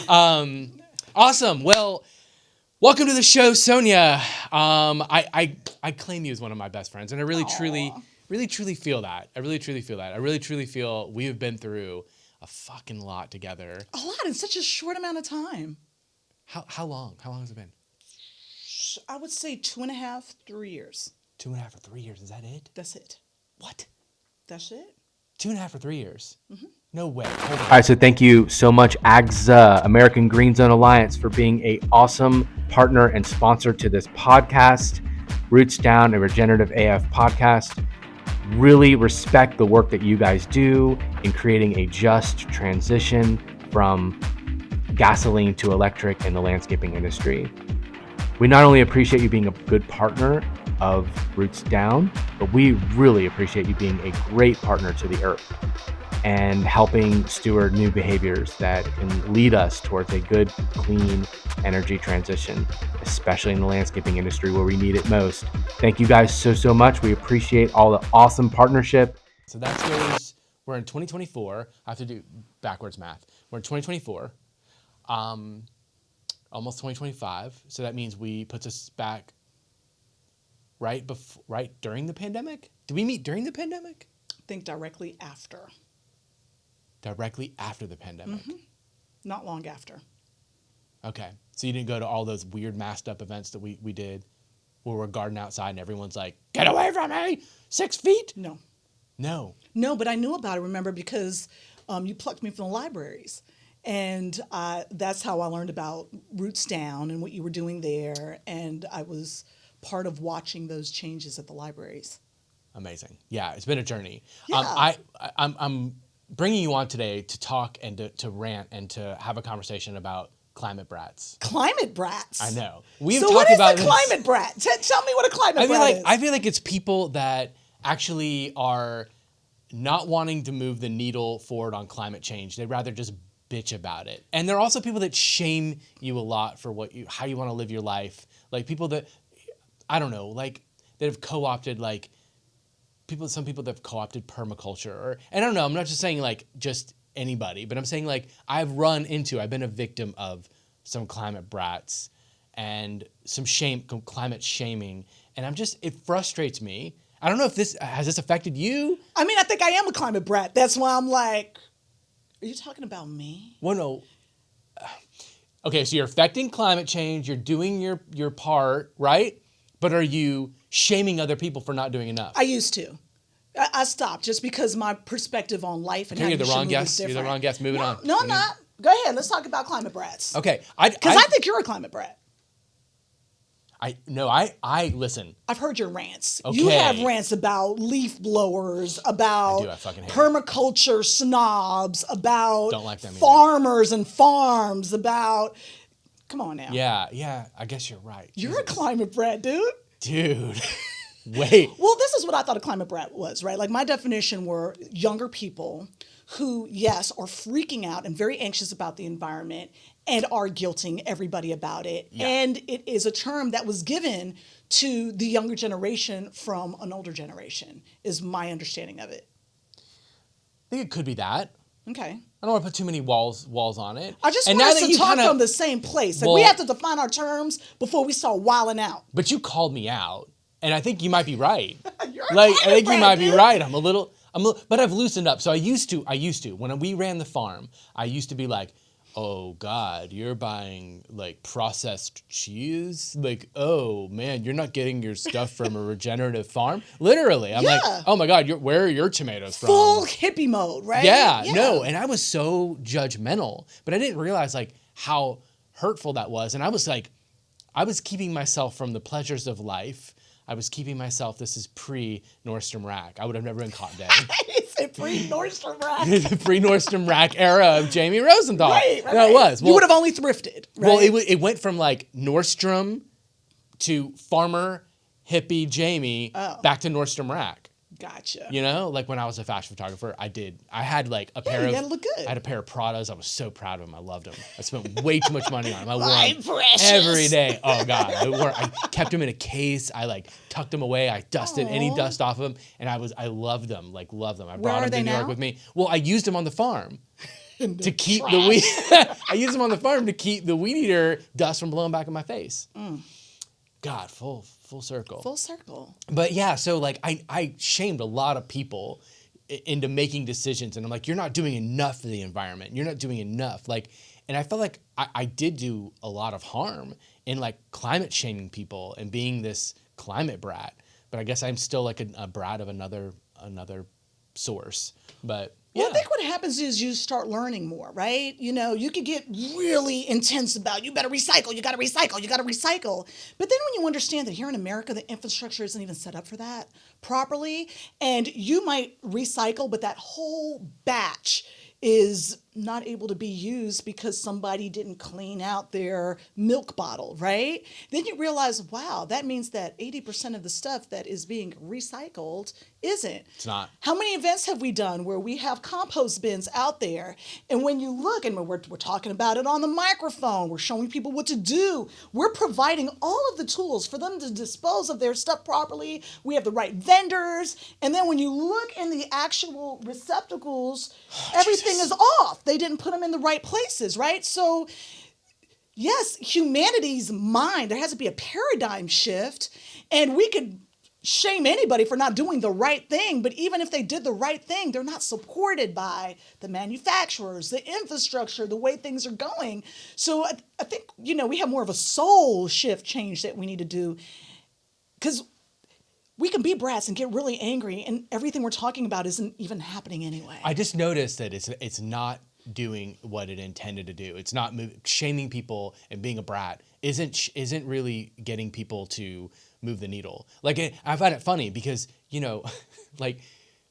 Awesome. Well, welcome to the show, Sonia. I claim you as one of my best friends, and I really, truly feel that. I really, truly feel we have been through a fucking lot together. A lot in such a short amount of time. How long? How long has it been? I would say 2.5, 3 years. 2.5 or 3 years. Is that it? That's it. What? That's it. 2.5 or 3 years. Mm-hmm. No way. Hold on. All right, so thank you so much, AGZA, American Green Zone Alliance, for being an awesome partner and sponsor to this podcast, Roots Down, a Regenerative AF podcast. Really respect the work that you guys do in creating a just transition from gasoline to electric in the landscaping industry. We not only appreciate you being a good partner of Roots Down, but we really appreciate you being a great partner to the earth and helping steward new behaviors that can lead us towards a good, clean energy transition, especially in the landscaping industry where we need it most. Thank you guys so much. We appreciate all the awesome partnership. So that goes, we're in 2024. I have to do backwards math. We're in 2024, almost 2025. So that means puts us back right during the pandemic. Did we meet during the pandemic? I think directly after. Directly after the pandemic. Mm-hmm. Not long after. Okay. So you didn't go to all those weird masked up events that we did where we're gardening outside and everyone's like, get away from me, 6 feet? No. No, but I knew about it, remember, because you plucked me from the libraries. And that's how I learned about Roots Down and what you were doing there. And I was part of watching those changes at the libraries. Amazing. Yeah, it's been a journey. Yeah. I'm bringing you on today to talk and to rant and to have a conversation about climate brats. Climate brats? I know. So what is a climate brat? Tell me what a climate brat is. I feel like it's people that actually are not wanting to move the needle forward on climate change. They'd rather just bitch about it. And there are also people that shame you a lot for how you want to live your life. Like people that, I don't know, like that have co-opted some people that have co-opted permaculture, and I don't know, I'm not just saying like just anybody, but I'm saying like I've been a victim of some climate brats and some climate shaming, and it frustrates me. I don't know if has this affected you? I mean, I think I am a climate brat. That's why I'm like, are you talking about me? Well, no. Okay, so you're affecting climate change, you're doing your part, right? But are you shaming other people for not doing enough? I used to. I stopped just because my perspective on life and how you should move is different. You're the wrong guest. Moving on. No, I'm not. Go ahead. Let's talk about climate brats. Okay. Because I think you're a climate brat. Listen. I've heard your rants. Okay. You have rants about leaf blowers, about I fucking hate permaculture snobs, about don't like them farmers and farms, about... Come on now. Yeah. I guess you're right. You're a climate brat, dude. Dude. Wait. Well, this is what I thought a climate brat was, right? Like my definition were younger people who, yes, are freaking out and very anxious about the environment and are guilting everybody about it. Yeah. And it is a term that was given to the younger generation from an older generation, is my understanding of it. I think it could be that. Okay. I don't want to put too many walls on it. I just want us to talk from the same place. Like we have to define our terms before we start wilding out. But you called me out, and I think you might be right. I think you might be right. I'm a little, but I've loosened up. So I used to, when we ran the farm, I used to be like, oh God, you're buying like processed cheese? Like, oh man, you're not getting your stuff from a regenerative farm? Literally. I'm like, oh my God, where are your tomatoes from? Full hippie mode, right? Yeah, no. And I was so judgmental, but I didn't realize like how hurtful that was. And I was keeping myself from the pleasures of life. I was keeping myself, this is pre-Nordstrom Rack. I would have never been caught dead. It's a pre-Nordstrom Rack. Pre-Nordstrom Rack era of Jamie Rosenthal. Right. No, it was. Well, you would have only thrifted, right? Well, it went from like Nordstrom to farmer, hippie Jamie back to Nordstrom Rack. Gotcha. You know, like when I was a fashion photographer, I had like a pair of, gotta look good. I had a pair of Pradas. I was so proud of them. I loved them. I spent way too much money on them. I wore My them precious. every day. Oh God. I kept them in a case. I like tucked them away. I dusted any dust off of them. And I loved them, I brought them to New York with me. Well, I used them on the farm. to keep the weed. I use them on the farm to keep the weed eater dust from blowing back in my face. God, full circle. Full circle. But yeah, so like I shamed a lot of people into making decisions, and I'm like, you're not doing enough for the environment. You're not doing enough. Like, and I felt like I did do a lot of harm in like climate shaming people and being this climate brat. But I guess I'm still like a brat of another source. But yeah. Well, I think what happens is you start learning more, right? You know, you could get really intense about you better recycle, you got to recycle, you got to recycle. But then when you understand that here in America, the infrastructure isn't even set up for that properly, and you might recycle, but that whole batch is not able to be used because somebody didn't clean out their milk bottle, right? Then you realize, wow, that means that 80% of the stuff that is being recycled isn't. It's not. How many events have we done where we have compost bins out there? And when you look, and we're talking about it on the microphone, we're showing people what to do. We're providing all of the tools for them to dispose of their stuff properly. We have the right vendors. And then when you look in the actual receptacles, everything is off. They didn't put them in the right places, right? So yes, humanity's mind, there has to be a paradigm shift, and we could shame anybody for not doing the right thing, but even if they did the right thing, they're not supported by the manufacturers, the infrastructure, the way things are going. So I think, you know, we have more of a soul shift change that we need to do, because we can be brats and get really angry, and everything we're talking about isn't even happening anyway. I just noticed that it's not doing what it intended to do. It's not shaming people, and being a brat isn't really getting people to move the needle. Like, I find it funny because, you know, like,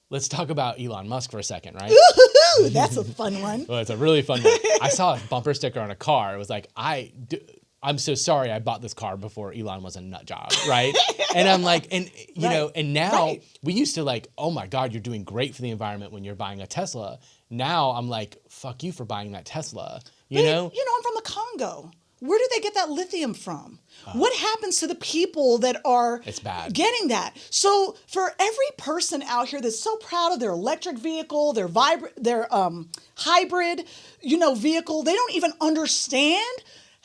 let's talk about Elon Musk for a second, right? Ooh, that's a fun one. Well, it's a really fun one. I saw a bumper sticker on a car. It was like, I'm so sorry I bought this car before Elon was a nut job, right? And I'm like, and you know, and now we used to like, oh my God, you're doing great for the environment when you're buying a Tesla. Now I'm like, fuck you for buying that Tesla, you know? You know, I'm from the Congo. Where do they get that lithium from? What happens to the people that are getting that? So for every person out here that's so proud of their electric vehicle, their hybrid, you know, vehicle, they don't even understand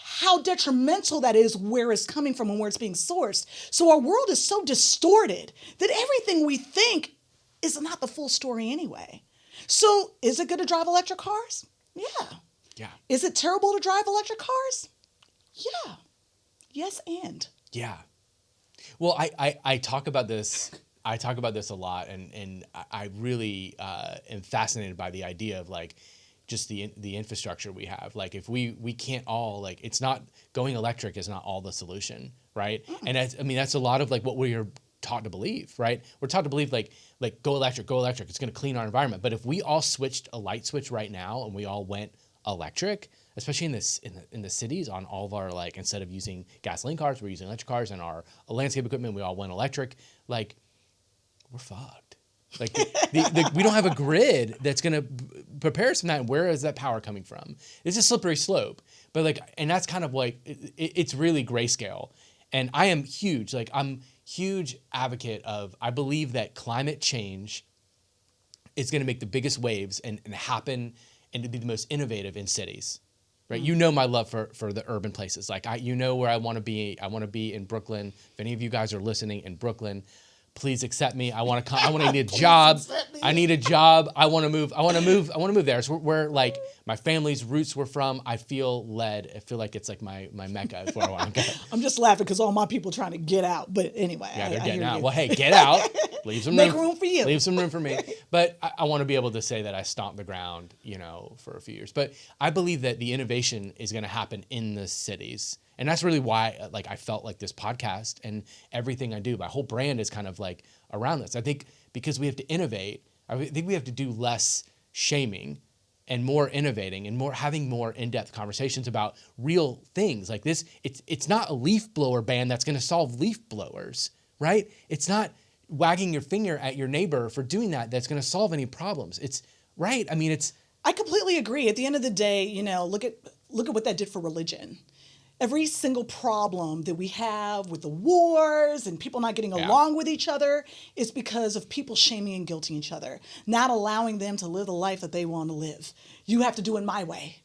how detrimental that is, where it's coming from and where it's being sourced. So our world is so distorted that everything we think is not the full story anyway. So is it good to drive electric cars? Yeah. Yeah. Is it terrible to drive electric cars? Yeah. Yes, and. Yeah. Well, I talk about this. I talk about this a lot, and I really am fascinated by the idea of like just the infrastructure we have. Like if we can't all, like, it's not, going electric is not all the solution, right? And that's a lot of like what we're taught to believe, right? We're taught to believe like go electric, it's going to clean our environment. But if we all switched a light switch right now and we all went electric, especially in the cities, on all of our, like, instead of using gasoline cars, we're using electric cars, and our landscape equipment, we all went electric, like, we're fucked. Like we don't have a grid that's going to prepare us from that. And where is that power coming from? It's a slippery slope, but like, and that's kind of like, it's really grayscale. And I am huge, like I'm huge advocate of, I believe that climate change is going to make the biggest waves and happen and to be the most innovative in cities. Right. You know my love for the urban places. Like you know where I want to be. I want to be in Brooklyn. If any of you guys are listening in Brooklyn, please accept me. I want to come. I want to need a job. I need a job. I want to move. I want to move there. So where like my family's roots were from. I feel led. I feel like it's like my mecca is where I want to go. I'm just laughing because all my people are trying to get out. But anyway, yeah, they're getting out. Well, hey, get out. Leave some room for you. Leave some room for me. But I want to be able to say that I stomped the ground, you know, for a few years. But I believe that the innovation is going to happen in the cities. And that's really why, like, I felt like this podcast and everything I do, my whole brand is kind of like around this. I think because we have to innovate, I think we have to do less shaming and more innovating and more having more in-depth conversations about real things like this. It's not a leaf blower ban that's going to solve leaf blowers, right? It's not wagging your finger at your neighbor for doing that's going to solve any problems. It's right. I mean, I completely agree. At the end of the day, you know, look at what that did for religion. every single problem that we have with the wars and people not getting Yeah. along with each other is because of people shaming and guilting each other, not allowing them to live the life that they want to live. You have to do it my way.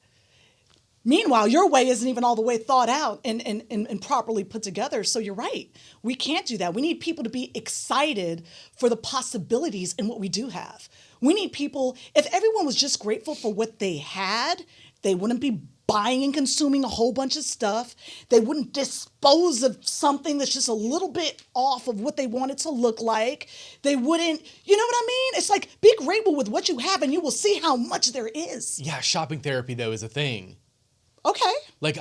Meanwhile, your way isn't even all the way thought out and properly put together. So you're right. We can't do that. We need people to be excited for the possibilities in what we do have. We need people, if everyone was just grateful for what they had, they wouldn't be buying and consuming a whole bunch of stuff. They wouldn't dispose of something that's just a little bit off of what they want it to look like. They wouldn't, you know what I mean? It's like, be grateful with what you have and you will see how much there is. Yeah, shopping therapy, though, is a thing. Okay. Like,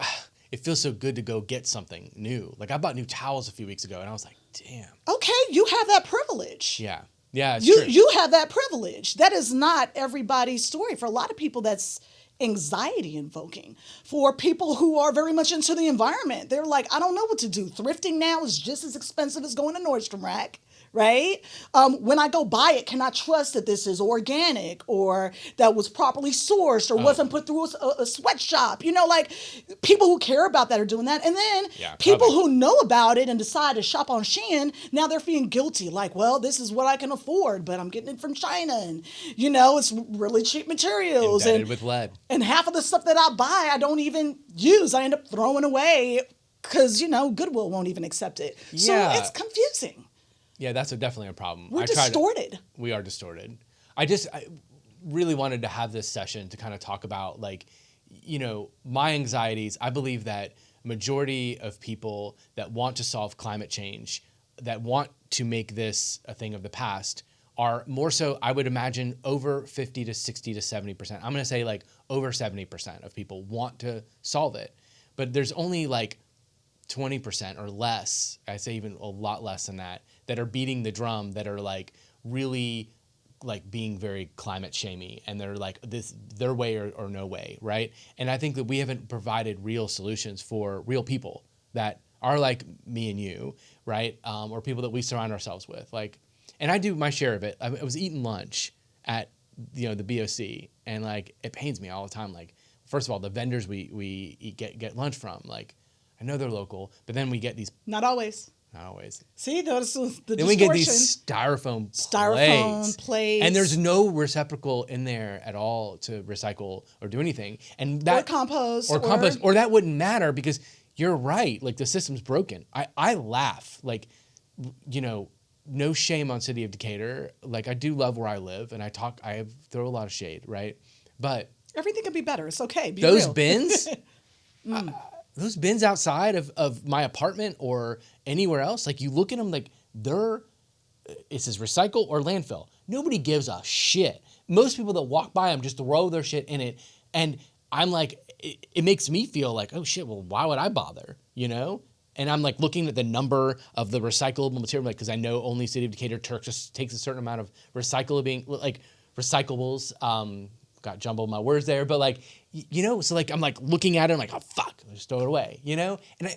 it feels so good to go get something new. Like, I bought new towels a few weeks ago, and I was like, damn. Okay, you have that privilege. Yeah. Yeah, it's You true. you have that privilege. That is not everybody's story. For a lot of people, that's anxiety invoking. For people who are very much into the environment, they're like, I don't know what to do. Thrifting now is just as expensive as going to Nordstrom Rack. Right? When I go buy it, can I trust that this is organic or that was properly sourced or wasn't put through a sweatshop? You know, like people who care about that are doing that. And then people who know about it and decide to shop on Shein, now they're feeling guilty. Like, well, this is what I can afford, but I'm getting it from China. And, you know, it's really cheap materials. Embedded with lead. And half of the stuff that I buy, I don't even use. I end up throwing away because, you know, Goodwill won't even accept it. Yeah. So it's confusing. Yeah, that's definitely a problem. We're distorted. We are distorted. I really wanted to have this session to kind of talk about, like, you know, my anxieties. I believe that majority of people that want to solve climate change, that want to make this a thing of the past, are more so, I would imagine, over 50 to 60 to 70%. I'm going to say like over 70% of people want to solve it. But there's only like 20% or less, I say even a lot less than that are beating the drum, that are like really like being very climate shamey, and they're like this their way or no way, right? And I think that we haven't provided real solutions for real people that are like me and you, right? Or people that we surround ourselves with. Like, and I do my share of it. I was eating lunch at, you know, the BOC, and like it pains me all the time. Like, first of all, the vendors we get lunch from, like, I know they're local, but then we get these. Not always. Not always. See, those the distortion. Then we get these styrofoam plates. And there's no receptacle in there at all to recycle or do anything. And that, or compost. Or that wouldn't matter, because you're right. Like, the system's broken. I laugh. Like, you know, no shame on City of Decatur. Like, I do love where I live, and I throw a lot of shade, right? But everything can be better. It's okay. Be those real. bins, those bins outside of my apartment or anywhere else, like, you look at them, like, it says recycle or landfill. Nobody gives a shit. Most people that walk by them just throw their shit in it. And I'm like, it makes me feel like, oh shit, well, why would I bother? You know? And I'm like looking at the number of the recyclable material, like, because I know only City of Decatur takes a certain amount of recyclables. Got jumbled my words there, but like, you know, so like I'm like looking at it, I'm like, oh fuck, I'll just throw it away, you know? And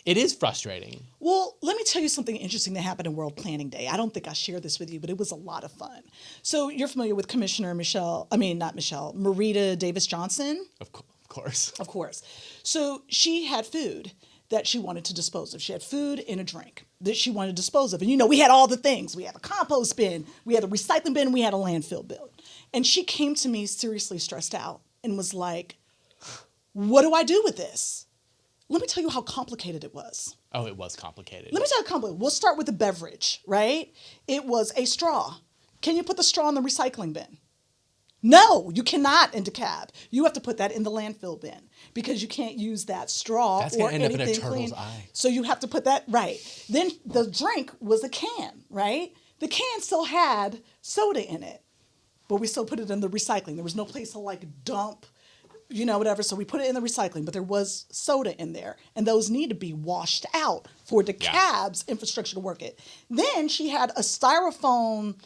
it is frustrating. Well, let me tell you something interesting that happened in World Planning Day. I don't think I shared this with you, but it was a lot of fun. So you're familiar with Commissioner Marita Davis Johnson? Of course. Of course. So she had food that she wanted to dispose of. She had food and a drink that she wanted to dispose of. And, you know, we had all the things. We had a compost bin, we had a recycling bin, we had a landfill bin. And she came to me seriously stressed out and was like, what do I do with this? Let me tell you how complicated it was. Oh, it was complicated. Let me tell you how complicated. We'll start with the beverage, right? It was a straw. Can you put the straw in the recycling bin? No, you cannot in DeKalb. You have to put that in the landfill bin because you can't use that straw. That's going to end up in a anything turtle's clean. eye. So you have to put that, right. Then the drink was a can, right? The can still had soda in it, but we still put it in the recycling. There was no place to like dump, you know, whatever. So we put it in the recycling, but there was soda in there, and those need to be washed out for DeKalb's infrastructure to work it. Then she had a styrofoam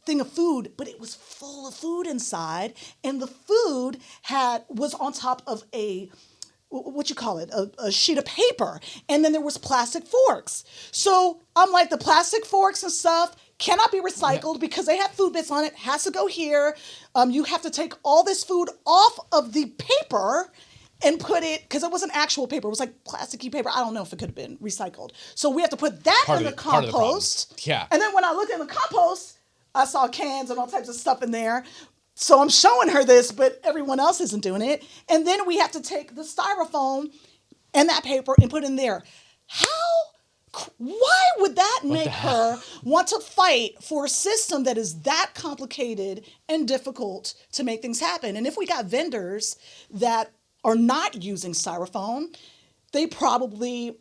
thing of food, but it was full of food inside, and the food was on top of a sheet of paper, and then there was plastic forks. So I'm like, the plastic forks and stuff cannot be recycled because they have food bits on it, has to go here. You have to take all this food off of the paper and put it, because it wasn't actual paper, it was like plasticky paper. I don't know if it could have been recycled. So we have to put that in the compost. Yeah. And then when I looked in the compost, I saw cans and all types of stuff in there. So I'm showing her this, but everyone else isn't doing it. And then we have to take the styrofoam and that paper and put in there. Why would that make her want to fight for a system that is that complicated and difficult to make things happen? And if we got vendors that are not using styrofoam, they probably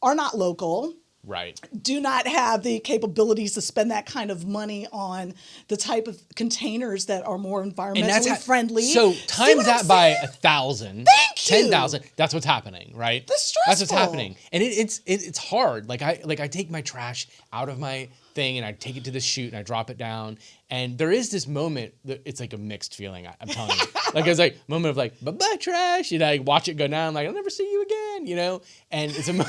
are not local. Right. Do not have the capabilities to spend that kind of money on the type of containers that are more environmentally friendly. So times that by 1,000, Thank you. 10,000. That's what's happening, right? That's stressful. That's what's happening, and it's hard. Like I take my trash out of my thing and I take it to the chute and I drop it down, and there is this moment that it's like a mixed feeling. I'm telling you, like it's like a moment of like bye trash, and I watch it go down. Like I'll never see you again, you know, and it's a.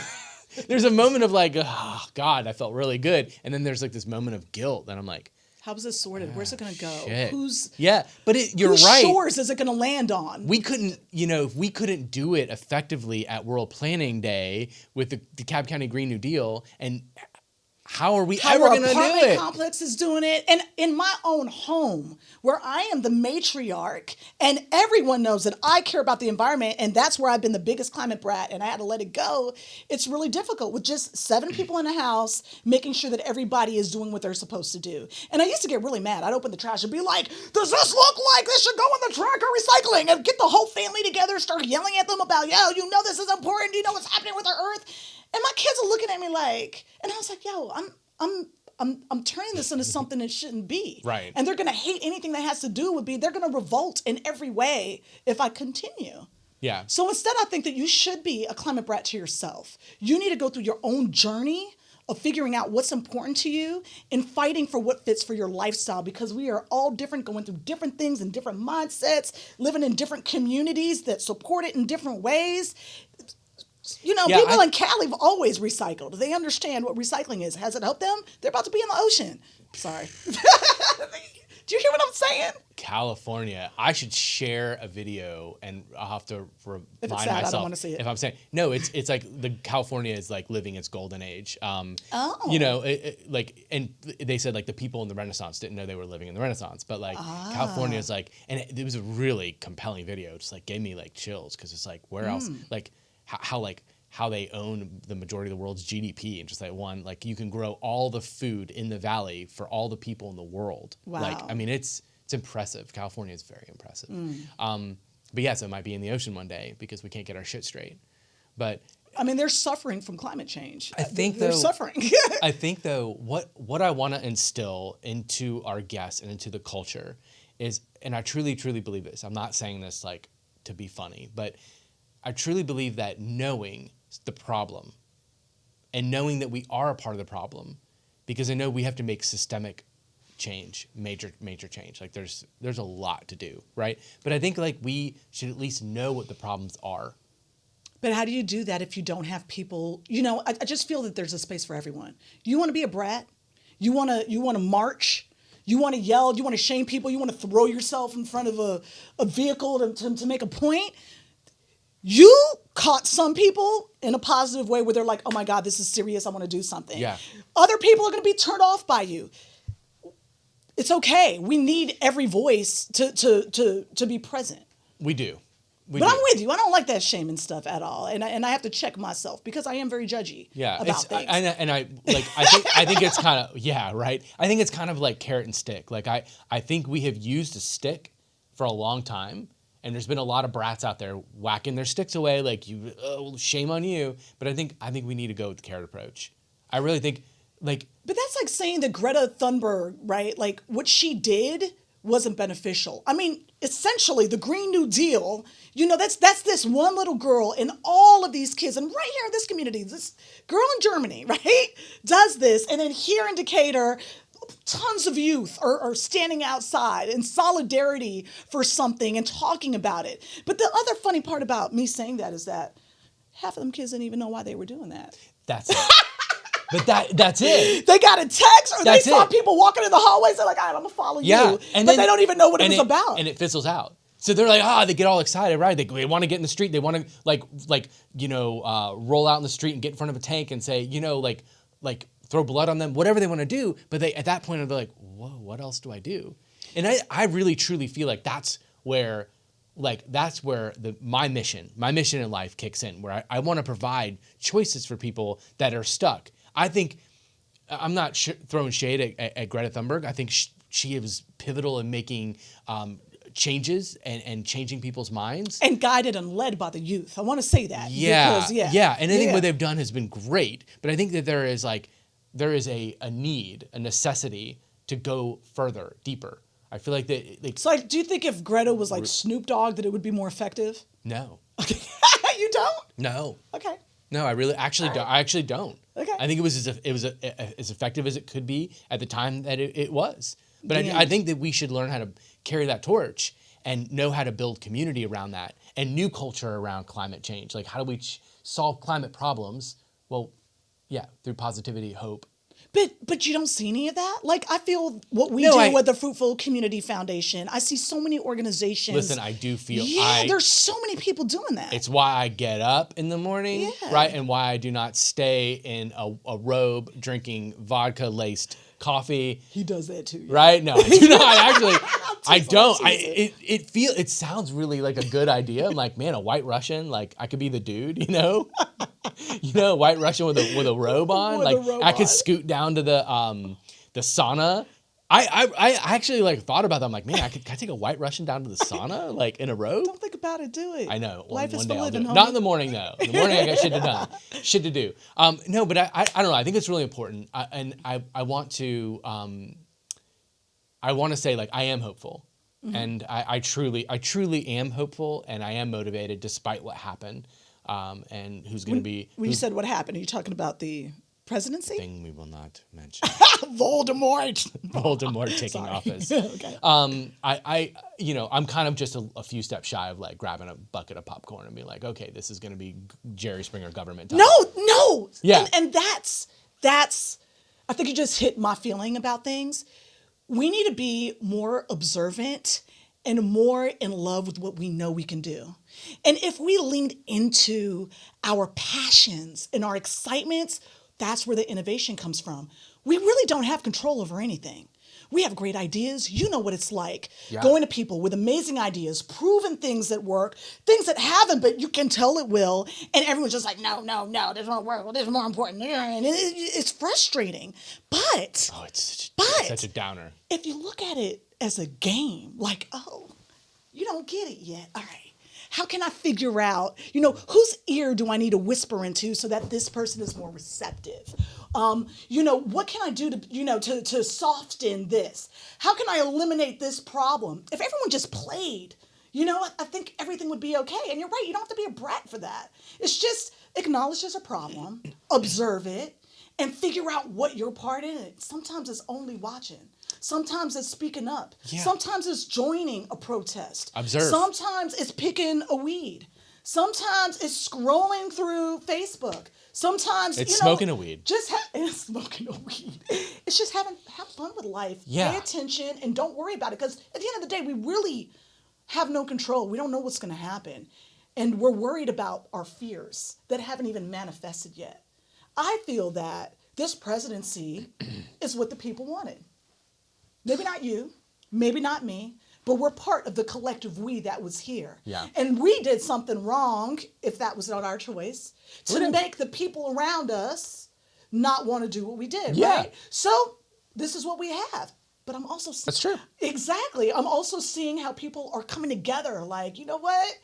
There's a moment of like, oh God, I felt really good. And then there's like this moment of guilt. And I'm like, how is this sorted? Where's it going to go? Shit. Who's You're right. shores is it going to land on? We couldn't, if we couldn't do it effectively at World Planning Day with the DeKalb County Green New Deal, and how are we ever going to do it? Complex is doing it. And in my own home, where I am the matriarch, and everyone knows that I care about the environment, and that's where I've been the biggest climate brat, and I had to let it go. It's really difficult with just 7 people in a house, making sure that everybody is doing what they're supposed to do. And I used to get really mad. I'd open the trash and be like, does this look like this should go in the track or recycling? And get the whole family together, start yelling at them about, you know this is important. You know what's happening with our earth? And my kids are looking at me like, and I was like, I'm turning this into something it shouldn't be. Right. And they're going to hate anything that has to do with they're going to revolt in every way if I continue. Yeah. So instead, I think that you should be a climate brat to yourself. You need to go through your own journey of figuring out what's important to you and fighting for what fits for your lifestyle, because we are all different, going through different things and different mindsets, living in different communities that support it in different ways. People in Cali have always recycled. They understand what recycling is. Has it helped them? They're about to be in the ocean. Sorry. Do you hear what I'm saying? California. I should share a video, and I'll have to remind if it's sad, myself. I don't want to see it. If I'm saying no, it's like the California is like living its golden age. And they said like the people in the Renaissance didn't know they were living in the Renaissance, but like California is like, and it was a really compelling video. Just like gave me like chills, because it's like where else like. How they own the majority of the world's GDP, and just like like you can grow all the food in the valley for all the people in the world. Wow. Like, I mean, it's impressive. California is very impressive. But yeah, so it might be in the ocean one day because we can't get our shit straight. But I mean, they're suffering from climate change. They're suffering. I think though, what I want to instill into our guests and into the culture is, and I truly, truly believe this. I'm not saying this like to be funny, but I truly believe that knowing the problem and knowing that we are a part of the problem, because I know we have to make systemic change, major change. Like there's a lot to do, right? But I think like we should at least know what the problems are. But how do you do that if you don't have people? I just feel that there's a space for everyone. You want to be a brat? You want to march? You want to yell? You want to shame people? You want to throw yourself in front of a vehicle to make a point? You caught some people in a positive way where they're like, oh my God, this is serious. I want to do something. Yeah. Other people are going to be turned off by you. It's okay. We need every voice to be present. We do. I'm with you. I don't like that shaming stuff at all. And I have to check myself because I am very judgy about things. I think it's kind of, yeah, right. I think it's kind of like carrot and stick. Like I think we have used a stick for a long time. And there's been a lot of brats out there whacking their sticks away, like shame on you. But I think we need to go with the carrot approach. I really think, like. But that's like saying that Greta Thunberg, right? Like what she did wasn't beneficial. I mean, essentially, the Green New Deal. That's this one little girl, and all of these kids, and right here in this community, this girl in Germany, right, does this, and then here in Decatur. Tons of youth are standing outside in solidarity for something and talking about it. But the other funny part about me saying that is that half of them kids didn't even know why they were doing that. That's it. But that's it. They got a text or they saw people walking in the hallways. They're like, all right, I'm going to follow you. And but they don't even know what it was about. And it fizzles out. So they're like, they get all excited, right? They want to get in the street. They want to roll out in the street and get in front of a tank and say, throw blood on them, whatever they want to do. But at that point, they're like, whoa, what else do I do? And I really, truly feel like that's where my mission in life kicks in, where I want to provide choices for people that are stuck. I think I'm not throwing shade at Greta Thunberg. I think she was pivotal in making changes and changing people's minds. And guided and led by the youth. I want to say that. Yeah. And I think what they've done has been great. But I think that there is a need, a necessity to go further, deeper. I feel like that. So, do you think if Greta was like Snoop Dogg, that it would be more effective? No. Okay. You don't? No. Okay. No, I really actually don't. I actually don't. Okay. I think it was as effective as it could be at the time that it was. But I think that we should learn how to carry that torch and know how to build community around that and new culture around climate change. Like, how do we solve climate problems? Well, yeah, through positivity, hope. But you don't see any of that? Like, I feel what we do with the Fruitful Community Foundation, I see so many organizations. Listen, I do feel... there's so many people doing that. It's why I get up in the morning, right? And why I do not stay in a robe drinking vodka-laced coffee. He does that too. Right? No, I do not. Actually, I don't. It sounds really like a good idea. I'm like, man, a White Russian, like I could be the dude, White Russian with a robe on. I could scoot down to the sauna. I actually thought about that. I'm like, man, can I take a White Russian down to the sauna, like in a robe? Don't think about it. Do it. I know. Life is for day living, homie. Not in the morning though. In the morning I got shit to do. No, but I don't know. I think it's really important, and I want to say like I am hopeful, and I truly am hopeful, and I am motivated despite what happened, and who's going to be. When you said what happened, are you talking about the presidency? Thing we will not mention. Voldemort taking office. Okay. I'm kind of just a few steps shy of like grabbing a bucket of popcorn and being like, okay, this is going to be Jerry Springer government time. No. Yeah. And that's I think you just hit my feeling about things. We need to be more observant and more in love with what we know we can do. And if we leaned into our passions and our excitements, that's where the innovation comes from. We really don't have control over anything. We have great ideas. You know what it's like. Yeah. Going to people with amazing ideas, proven things that work, things that haven't, but you can tell it will. And everyone's just like, no, this won't work. Well, this is more important. And it's frustrating. But it's such a downer. If you look at it as a game, like, you don't get it yet. All right. How can I figure out, whose ear do I need to whisper into so that this person is more receptive? What can I do to soften this? How can I eliminate this problem? If everyone just played, I think everything would be okay. And you're right, you don't have to be a brat for that. It's just acknowledge there's a problem, observe it, and figure out what your part in it. Sometimes it's only watching. Sometimes it's speaking up. Yeah. Sometimes it's joining a protest. Observe. Sometimes it's picking a weed. Sometimes it's scrolling through Facebook. Sometimes it's smoking a weed. It's smoking a weed. It's just have fun with life. Yeah. Pay attention and don't worry about it, because at the end of the day, we really have no control. We don't know what's going to happen, and we're worried about our fears that haven't even manifested yet. I feel that this presidency is what the people wanted. Maybe not you, maybe not me, but we're part of the collective we that was here. Yeah. And we did something wrong, if that was not our choice, to make the people around us not want to do what we did, right? So this is what we have. But I'm also... That's true. Exactly. I'm also seeing how people are coming together. Like, you know what?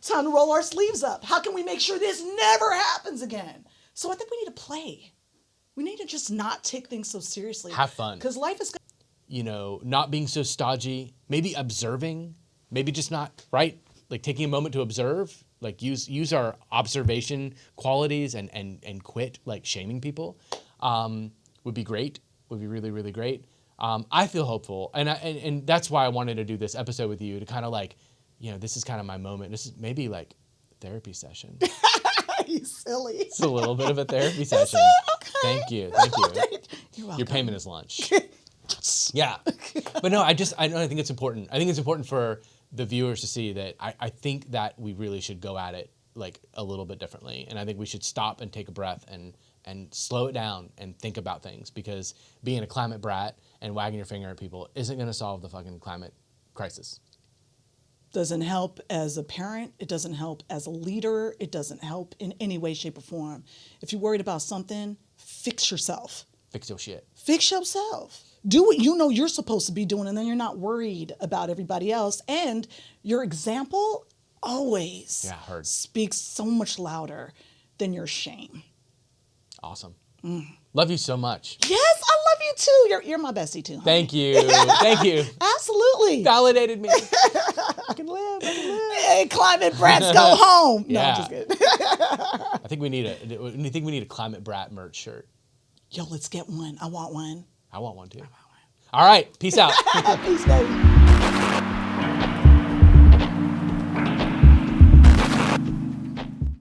Time to roll our sleeves up. How can we make sure this never happens again? So I think we need to play. We need to just not take things so seriously. Have fun. Because life is... not being so stodgy, maybe observing, maybe just not, right? Like taking a moment to observe, like use our observation qualities and quit like shaming people would be great, would be really, really great. I feel hopeful, and that's why I wanted to do this episode with you, to kind of like, this is kind of my moment. This is maybe like a therapy session. You silly. It's a little bit of a therapy session. Okay. Thank you. You're welcome. Your payment is lunch. Yeah. But no, I think it's important. I think it's important for the viewers to see that I think that we really should go at it like a little bit differently. And I think we should stop and take a breath and slow it down and think about things, because being a climate brat and wagging your finger at people isn't going to solve the fucking climate crisis. Doesn't help as a parent. It doesn't help as a leader. It doesn't help in any way, shape, or form. If you're worried about something, fix yourself. Fix your shit. Fix yourself. Do what you know you're supposed to be doing, and then you're not worried about everybody else. And your example always speaks so much louder than your shame. Awesome. Love you so much. Yes, I love you too. You're my bestie too. Honey. Thank you. Thank you. Absolutely. Validated me. I can live. Hey, climate brats go home. No, I'm just kidding. I think we need a climate brat merch shirt. Yo, let's get one. I want one. I want one too. All right. Peace out. Peace, baby.